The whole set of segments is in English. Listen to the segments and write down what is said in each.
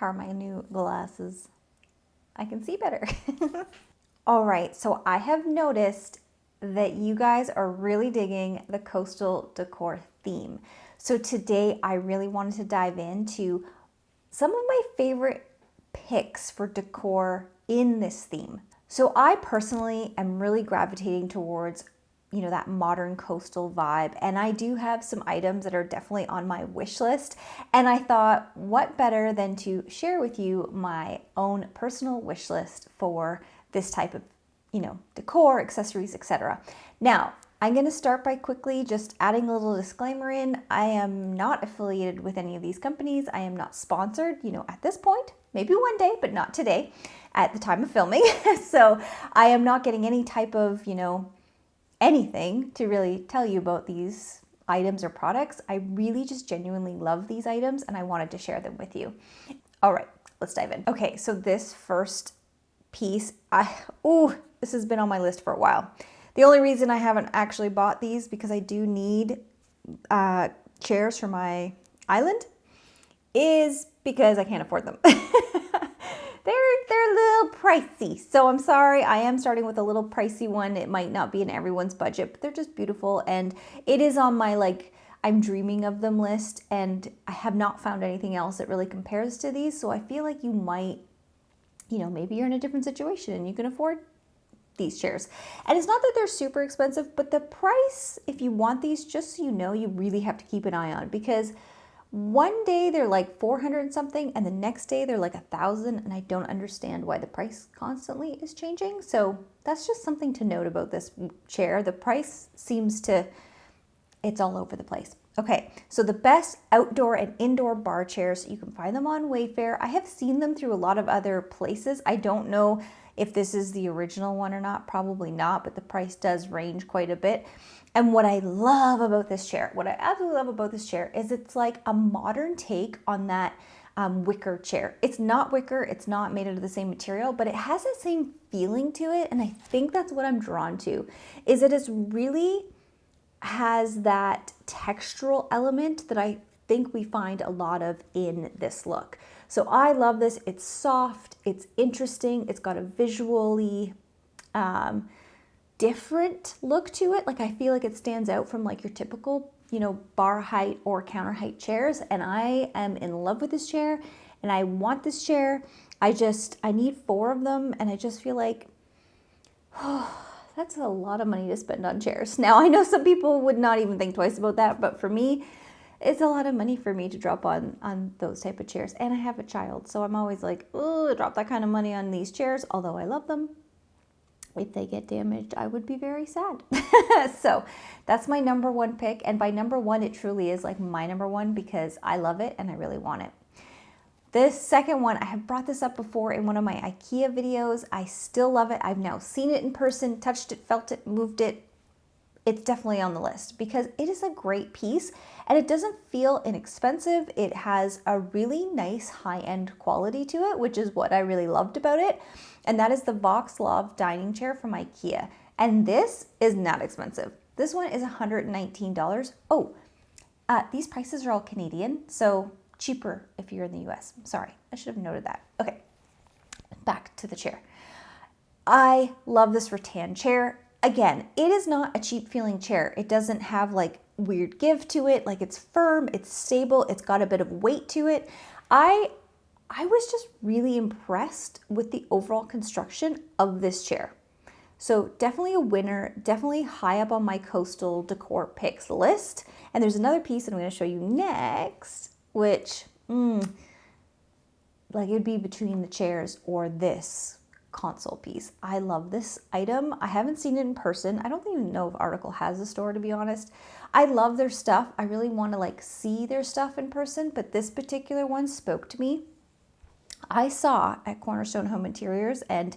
How are my new glasses? I can see better. All right, so I have noticed that you guys are really digging the coastal decor theme. So today I really wanted to dive into some of my favorite picks for decor in this theme. So I personally am really gravitating towards, that modern coastal vibe. And I do have some items that are definitely on my wish list. And I thought, what better than to share with you my own personal wish list for this type of, decor, accessories, etc. Now, I'm going to start by quickly just adding a little disclaimer in. I am not affiliated with any of these companies. I am not sponsored, at this point. Maybe one day, but not today at the time of filming. So I am not getting any type of, anything to really tell you about these items or products. I really just genuinely love these items and I wanted to share them with you. All right, let's dive in. Okay, so this first piece, this has been on my list for a while. The only reason I haven't actually bought these because I do need chairs for my island is because I can't afford them. They're a little pricey. So I'm sorry, I am starting with a little pricey one. It might not be in everyone's budget, but they're just beautiful. And it is on my I'm dreaming of them list. And I have not found anything else that really compares to these. So I feel like you might, maybe you're in a different situation and you can afford these chairs. And it's not that they're super expensive, but the price, if you want these, just so you really have to keep an eye on, because one day they're like 400 and something and the next day they're like 1,000, and I don't understand why the price constantly is changing. So that's just something to note about this chair. The price it's all over the place. Okay, so the best outdoor and indoor bar chairs, you can find them on Wayfair. I have seen them through a lot of other places. I don't know if this is the original one or not, probably not, but the price does range quite a bit. And what I love about this chair, what I absolutely love about this chair is it's like a modern take on that wicker chair. It's not wicker, it's not made out of the same material, but it has the same feeling to it. And I think that's what I'm drawn to, is that it's really has that textural element that I think we find a lot of in this look. So I love this. It's soft, it's interesting, it's got a visually different look to it. Like I feel like it stands out from like your typical, bar height or counter height chairs. And I am in love with this chair and I want this chair. I need 4 of them and I just feel like, that's a lot of money to spend on chairs. Now, I know some people would not even think twice about that, but for me, it's a lot of money for me to drop on those type of chairs. And I have a child, so I'm always like, oh, drop that kind of money on these chairs, although I love them. If they get damaged, I would be very sad. So that's my number 1 pick. And by number 1, it truly is like my number 1 because I love it and I really want it. This second one, I have brought this up before in one of my IKEA videos. I still love it. I've now seen it in person, touched it, felt it, moved it. It's definitely on the list because it is a great piece and it doesn't feel inexpensive. It has a really nice high-end quality to it, which is what I really loved about it. And that is the VOXLÖV dining chair from IKEA. And this is not expensive. This one is $119. Oh, these prices are all Canadian, so cheaper if you're in the US. Sorry, I should have noted that. Okay, back to the chair. I love this rattan chair. Again, it is not a cheap feeling chair. It doesn't have like weird give to it. Like it's firm, it's stable, it's got a bit of weight to it. I was just really impressed with the overall construction of this chair. So definitely a winner, definitely high up on my coastal decor picks list. And there's another piece that I'm going to show you next, which like it would be between the chairs or this console piece. I love this item. I haven't seen it in person. I don't even know if Article has a store, to be honest. I love their stuff. I really want to like see their stuff in person, but this particular one spoke to me. I saw at Cornerstone Home Interiors, and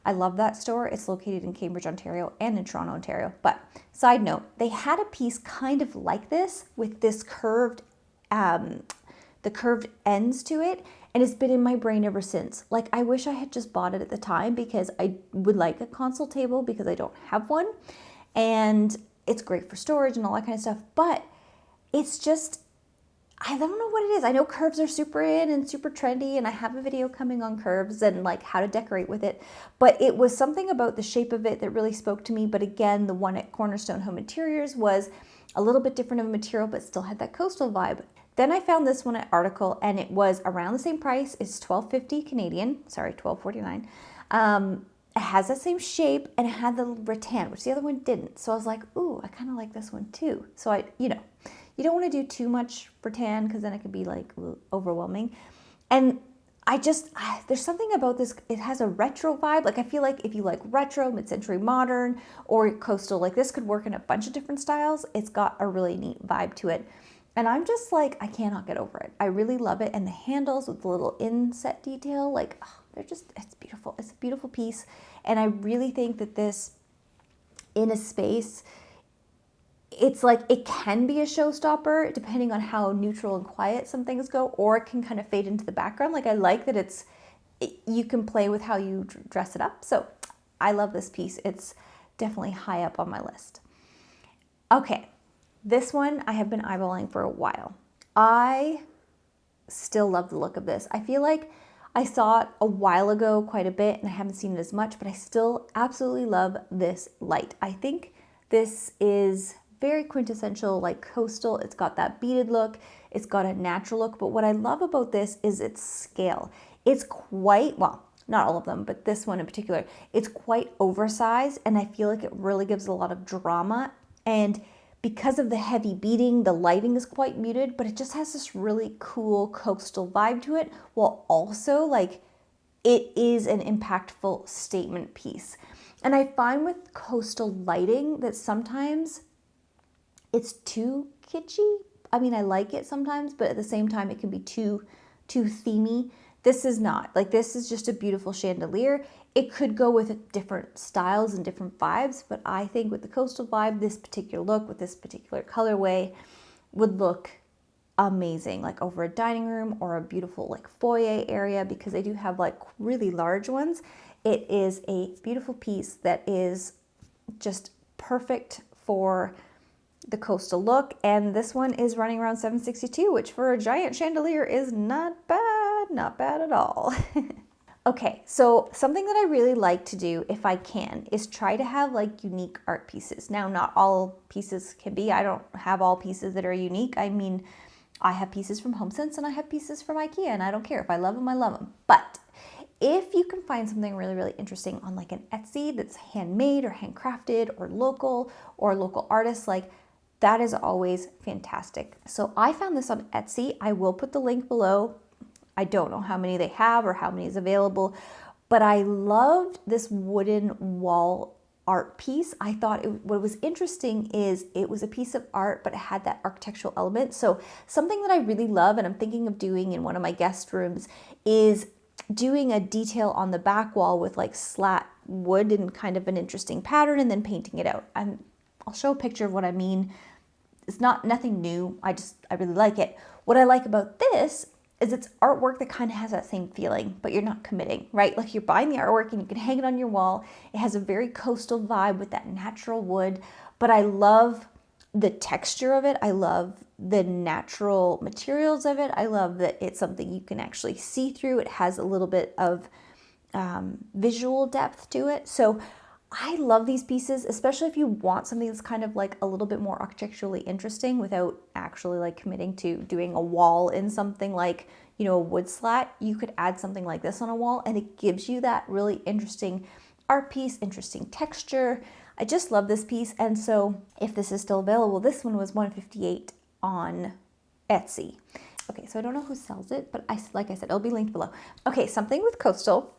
I love that store. It's located in Cambridge, Ontario and in Toronto, Ontario. But side note, they had a piece kind of like this with this curved the curved ends to it, and it's been in my brain ever since. Like, I wish I had just bought it at the time because I would like a console table because I don't have one, and it's great for storage and all that kind of stuff, but it's just, I don't know what it is. I know curves are super in and super trendy, and I have a video coming on curves and like how to decorate with it. But it was something about the shape of it that really spoke to me. But again, the one at Cornerstone Home Interiors was a little bit different of a material, but still had that coastal vibe. Then I found this one at Article, and it was around the same price. It's $12.50 Canadian. Sorry, $12.49. It has that same shape, and it had the rattan, which the other one didn't. So I was like, ooh, I kind of like this one too. So you don't want to do too much rattan because then it could be like overwhelming. And there's something about this. It has a retro vibe. Like I feel like if you like retro, mid-century modern, or coastal, like this could work in a bunch of different styles. It's got a really neat vibe to it. And I'm just like, I cannot get over it. I really love it. And the handles with the little inset detail, like, oh, it's beautiful. It's a beautiful piece. And I really think that this, in a space, it's like, it can be a showstopper depending on how neutral and quiet some things go, or it can kind of fade into the background. Like I like that you can play with how you dress it up. So I love this piece. It's definitely high up on my list. Okay. This one I have been eyeballing for a while. I still love the look of this. I feel like I saw it a while ago quite a bit and I haven't seen it as much, but I still absolutely love this light. I think this is very quintessential, like coastal. It's got that beaded look. It's got a natural look. But what I love about this is its scale. It's quite, well, not all of them, but this one in particular, it's quite oversized. And I feel like it really gives a lot of drama. And because of the heavy beading, the lighting is quite muted, but it just has this really cool coastal vibe to it, while also like it is an impactful statement piece. And I find with coastal lighting that sometimes it's too kitschy. I mean, I like it sometimes, but at the same time, it can be too themey. This is not. Like, this is just a beautiful chandelier. It could go with different styles and different vibes, but I think with the coastal vibe, this particular look with this particular colorway would look amazing, like over a dining room or a beautiful like foyer area, because they do have like really large ones. It is a beautiful piece that is just perfect for the coastal look, and this one is running around $762, which for a giant chandelier is not bad at all. Okay, so something that I really like to do if I can is try to have like unique art pieces. Now, not all pieces can be. I don't have all pieces that are unique. I mean, I have pieces from HomeSense and I have pieces from IKEA, and I don't care. If I love them, I love them. But if you can find something really, really interesting on like an Etsy that's handmade or handcrafted or local artists, like that is always fantastic. So I found this on Etsy. I will put the link below. I don't know how many they have or how many is available, but I loved this wooden wall art piece. I thought what was interesting is it was a piece of art, but it had that architectural element. So something that I really love, and I'm thinking of doing in one of my guest rooms, is doing a detail on the back wall with like slat wood and kind of an interesting pattern, and then painting it out. I'll show a picture of what I mean. It's nothing new. I really like it. What I like about this is it's artwork that kind of has that same feeling, but you're not committing, right? Like you're buying the artwork and you can hang it on your wall. It has a very coastal vibe with that natural wood, but I love the texture of it. I love the natural materials of it. I love that it's something you can actually see through. It has a little bit of visual depth to it. So I love these pieces, especially if you want something that's kind of like a little bit more architecturally interesting without actually like committing to doing a wall in something like, you know, a wood slat. You could add something like this on a wall and it gives you that really interesting art piece, interesting texture. I just love this piece. And so if this is still available, this one was $158 on Etsy. Okay, so I don't know who sells it, but like I said, it'll be linked below. Okay, something with coastal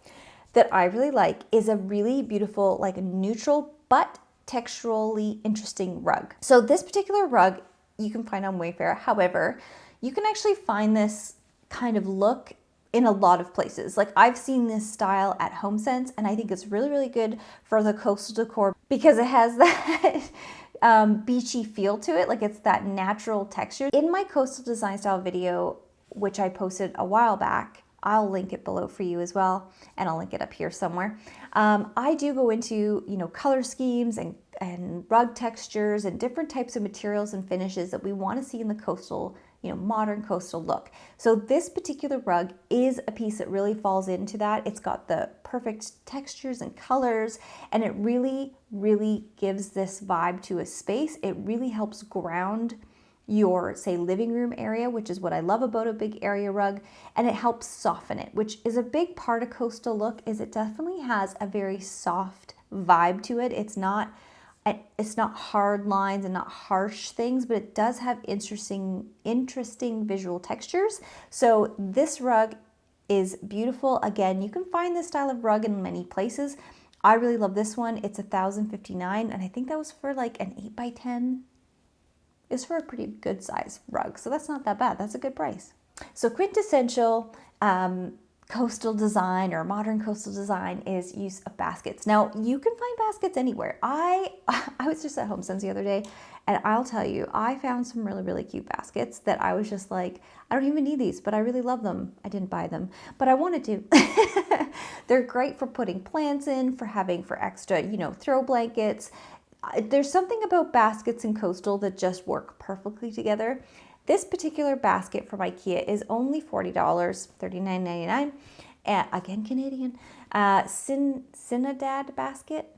that I really like is a really beautiful, like neutral but texturally interesting rug. So this particular rug you can find on Wayfair. However, you can actually find this kind of look in a lot of places. Like I've seen this style at HomeSense, and I think it's really, really good for the coastal decor because it has that beachy feel to it. Like it's that natural texture. In my coastal design style video, which I posted a while back, I'll link it below for you as well, and I'll link it up here somewhere. I do go into, you know, color schemes and rug textures and different types of materials and finishes that we want to see in the coastal modern coastal look. So this particular rug is a piece that really falls into that. It's got the perfect textures and colors, and it really, really gives this vibe to a space. It really helps ground your, say, living room area, which is what I love about a big area rug, and it helps soften it, which is a big part of coastal look, is it definitely has a very soft vibe to it. It's not hard lines and not harsh things, but it does have interesting visual textures. So this rug is beautiful. Again, you can find this style of rug in many places. I really love this one. It's $1,059, and I think that was for like an 8x10. It's for a pretty good size rug, so that's not that bad. That's a good price. So quintessential coastal design or modern coastal design is use of baskets. Now, you can find baskets anywhere. I was just at HomeSense the other day, and I'll tell you, I found some really, really cute baskets that I was just like, I don't even need these, but I really love them. I didn't buy them, but I wanted to. They're great for putting plants in, for extra, throw blankets. There's something about baskets and coastal that just work perfectly together. This particular basket from IKEA is only $40, $39.99. Again, Canadian. SNIDAD basket.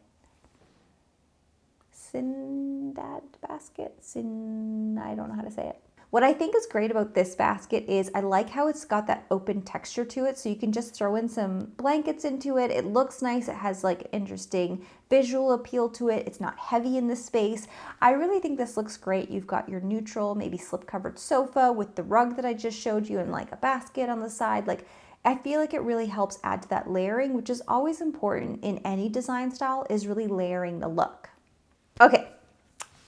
SNIDAD basket. I don't know how to say it. What I think is great about this basket is I like how it's got that open texture to it, so you can just throw in some blankets into it. It looks nice. It has like interesting visual appeal to it. It's not heavy in the space. I really think this looks great. You've got your neutral, maybe slip-covered sofa with the rug that I just showed you and like a basket on the side. Like, I feel like it really helps add to that layering, which is always important in any design style, is really layering the look. Okay.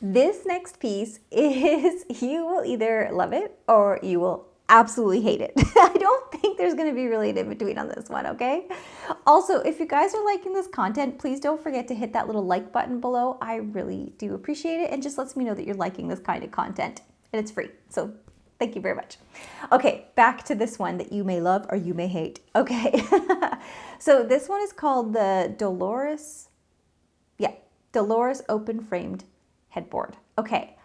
This next piece is, you will either love it or you will absolutely hate it. I don't think there's going to be really an in-between on this one, okay? Also, if you guys are liking this content, please don't forget to hit that little like button below. I really do appreciate it, and just lets me know that you're liking this kind of content, and it's free. So thank you very much. Okay, back to this one that you may love or you may hate. Okay, so this one is called the Deloris open framed headboard. Okay,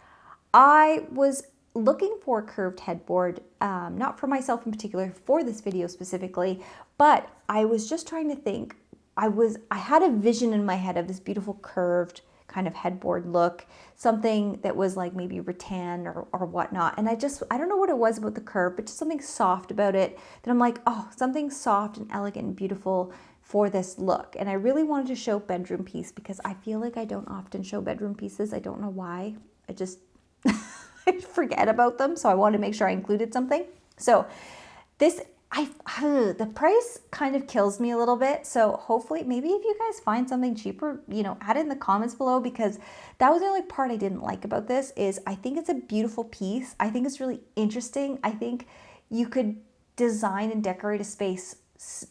I was looking for a curved headboard, not for myself in particular, for this video specifically, but I was just trying to think. I had a vision in my head of this beautiful curved kind of headboard look, something that was like maybe rattan or whatnot. And I don't know what it was about the curve, but just something soft about it that I'm like, oh, something soft and elegant and beautiful for this look. And I really wanted to show bedroom piece because I feel like I don't often show bedroom pieces. I don't know why. I just I forget about them. So I wanted to make sure I included something. So this, the price kind of kills me a little bit. So hopefully, maybe if you guys find something cheaper, add it in the comments below, because that was the only part I didn't like about this. Is I think it's a beautiful piece. I think it's really interesting. I think you could design and decorate a space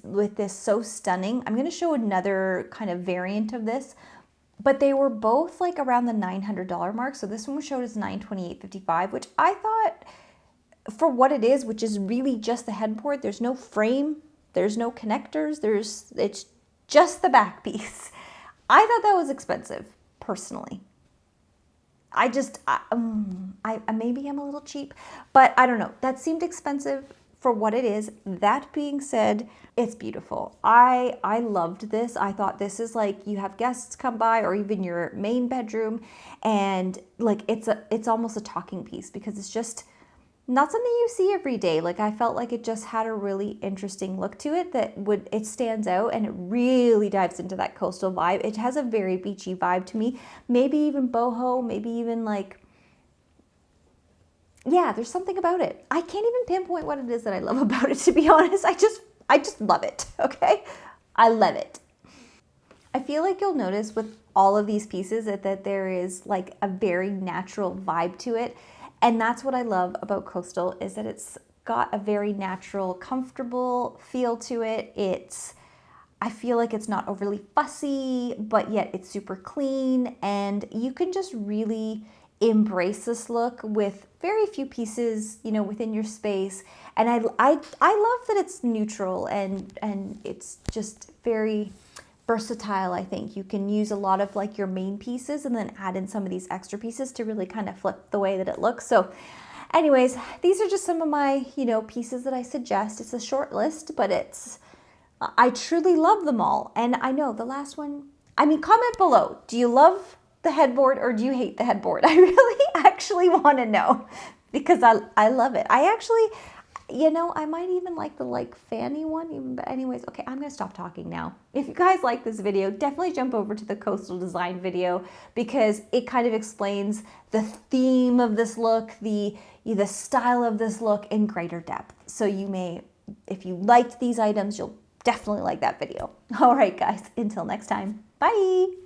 with this so stunning. I'm going to show another kind of variant of this, but they were both like around the $900 mark. So this one was showed as $928.55, which I thought, for what it is, which is really just the headboard, there's no frame, there's no connectors, it's just the back piece. I thought that was expensive, personally. I maybe I'm a little cheap, but I don't know. That seemed expensive for what it is. That being said, it's beautiful. I loved this. I thought this is like, you have guests come by, or even your main bedroom, and like it's almost a talking piece, because it's just not something you see every day. Like, I felt like it just had a really interesting look to it it stands out, and it really dives into that coastal vibe. It has a very beachy vibe to me, maybe even boho, maybe even like, yeah, there's something about it. I can't even pinpoint what it is that I love about it, to be honest. I just love it, okay? I love it. I feel like you'll notice with all of these pieces that there is like a very natural vibe to it. And that's what I love about coastal, is that it's got a very natural, comfortable feel to it. I feel like it's not overly fussy, but yet it's super clean, and you can just really embrace this look with very few pieces, within your space. And I love that it's neutral and it's just very versatile. I think you can use a lot of like your main pieces and then add in some of these extra pieces to really kind of flip the way that it looks. So anyways, these are just some of my, pieces that I suggest. It's a short list, but I truly love them all. And I know the last one, comment below. Do you love the headboard or do you hate the headboard? I really actually want to know because I love it. I actually, I might even like the fanny one even, but anyways, okay, I'm going to stop talking now. If you guys like this video, definitely jump over to the coastal design video because it kind of explains the theme of this look, the style of this look in greater depth. So if you liked these items, you'll definitely like that video. All right, guys, until next time, bye.